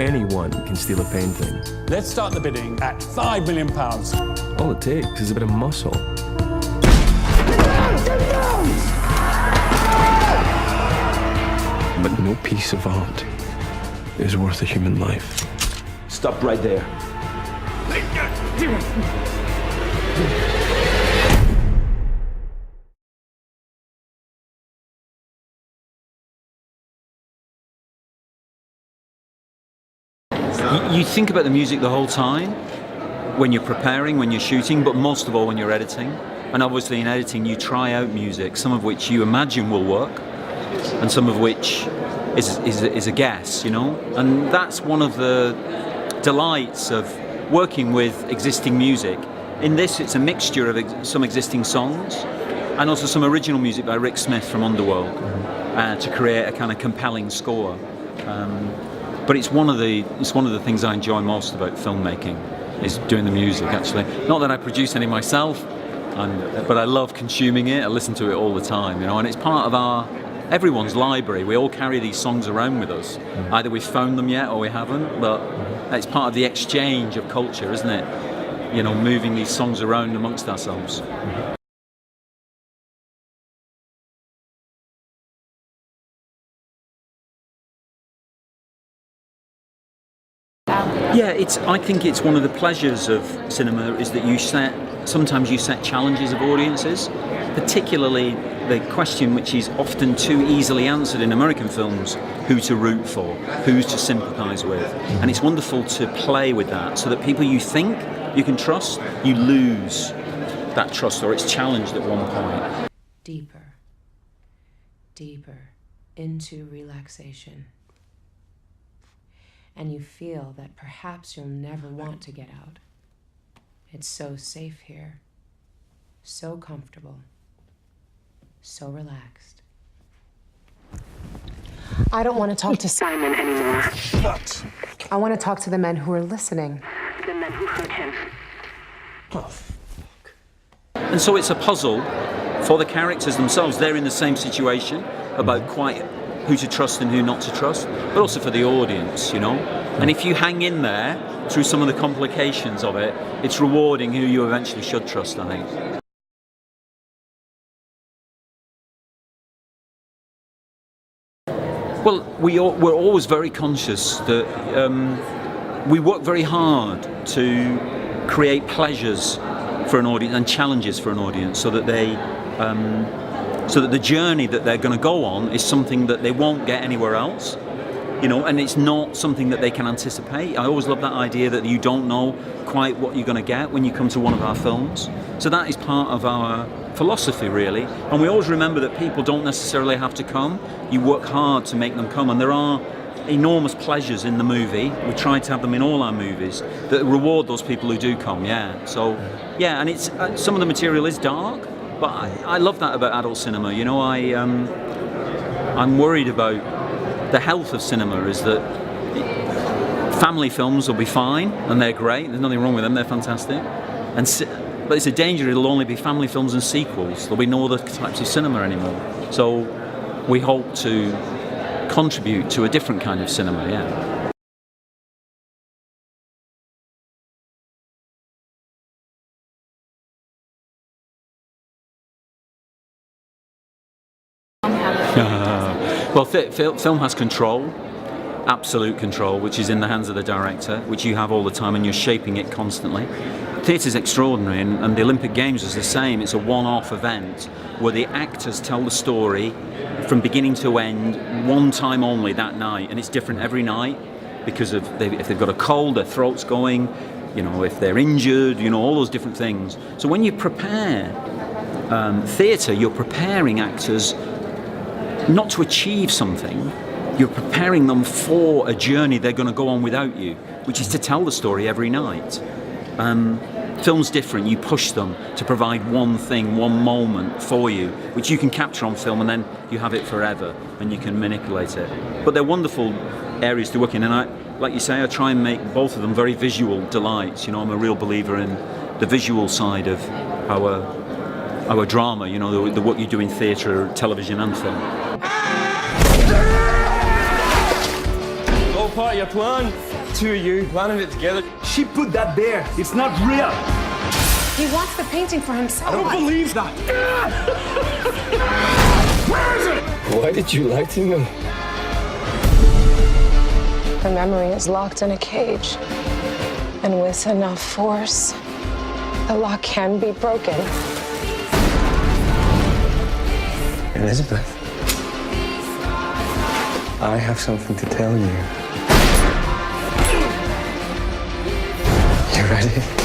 anyone can steal a painting. Let's start the bidding at £5 million. All it takes is a bit of muscle. But no piece of art is worth a human life. Stop right there. You think about the music the whole time, when you're preparing, when you're shooting, but most of all when you're editing. And obviously in editing you try out music, some of which you imagine will work, and some of which is a guess, you know? And that's one of the delights of working with existing music. In this it's a mixture of some existing songs and also some original music by Rick Smith from Underworld to create a kind of compelling score. But it's one of the things I enjoy most about filmmaking, is doing the music, actually. Not that I produce any myself, but I love consuming it. I listen to it all the time, you know, and it's part of everyone's library. We all carry these songs around with us. Either we've found them yet or we haven't, but it's part of the exchange of culture, isn't it? You know, moving these songs around amongst ourselves. Yeah, I think it's one of the pleasures of cinema is that sometimes you set challenges of audiences, particularly the question which is often too easily answered in American films, who to root for, who to sympathise with. And it's wonderful to play with that so that people you think you can trust, you lose that trust or it's challenged at one point. Deeper, deeper into relaxation. And you feel that perhaps you'll never want to get out. It's so safe here, so comfortable, so relaxed. I don't want to talk to Simon anymore. What? I want to talk to the men who are listening. The men who hurt him. Oh, fuck. And so it's a puzzle for the characters themselves. They're in the same situation about quite who to trust and who not to trust, but also for the audience, you know. And if you hang in there through some of the complications of it, it's rewarding who you eventually should trust, I think. Well, we're always very conscious that we work very hard to create pleasures for an audience and challenges for an audience, so that the journey that they're going to go on is something that they won't get anywhere else, you know, and it's not something that they can anticipate. I always love that idea that you don't know quite what you're going to get when you come to one of our films. So that is part of our philosophy, really. And we always remember that people don't necessarily have to come. You work hard to make them come, and there are enormous pleasures in the movie. We try to have them in all our movies that reward those people who do come. Yeah. So yeah, and it's some of the material is dark. But I love that about adult cinema. You know, I'm worried about the health of cinema. Is that family films will be fine and they're great. There's nothing wrong with them. They're fantastic. But it's a danger. It'll only be family films and sequels. There'll be no other types of cinema anymore. So we hope to contribute to a different kind of cinema. Yeah. Well, film has control, absolute control, which is in the hands of the director, which you have all the time and you're shaping it constantly. Theatre's extraordinary, and the Olympic Games is the same. It's a one-off event where the actors tell the story from beginning to end, one time only that night, and it's different every night because if they've got a cold, their throat's going, you know, if they're injured, you know, all those different things. So when you prepare theatre, you're preparing actors not to achieve something, you're preparing them for a journey they're going to go on without you, which is to tell the story every night. Film's different. You push them to provide one thing, one moment for you, which you can capture on film, and then you have it forever and you can manipulate it. But they're wonderful areas to work in, and like you say, I try and make both of them very visual delights. You know, I'm a real believer in the visual side of our drama, you know, the what you do in theatre, television and film. Go part of your plan. Two of you planning it together. She put that there. It's not real. He wants the painting for himself. I don't believe that. Where is it? Why did you lie to me? Her memory is locked in a cage. And with enough force, the lock can be broken. Elizabeth, I have something to tell you. You ready?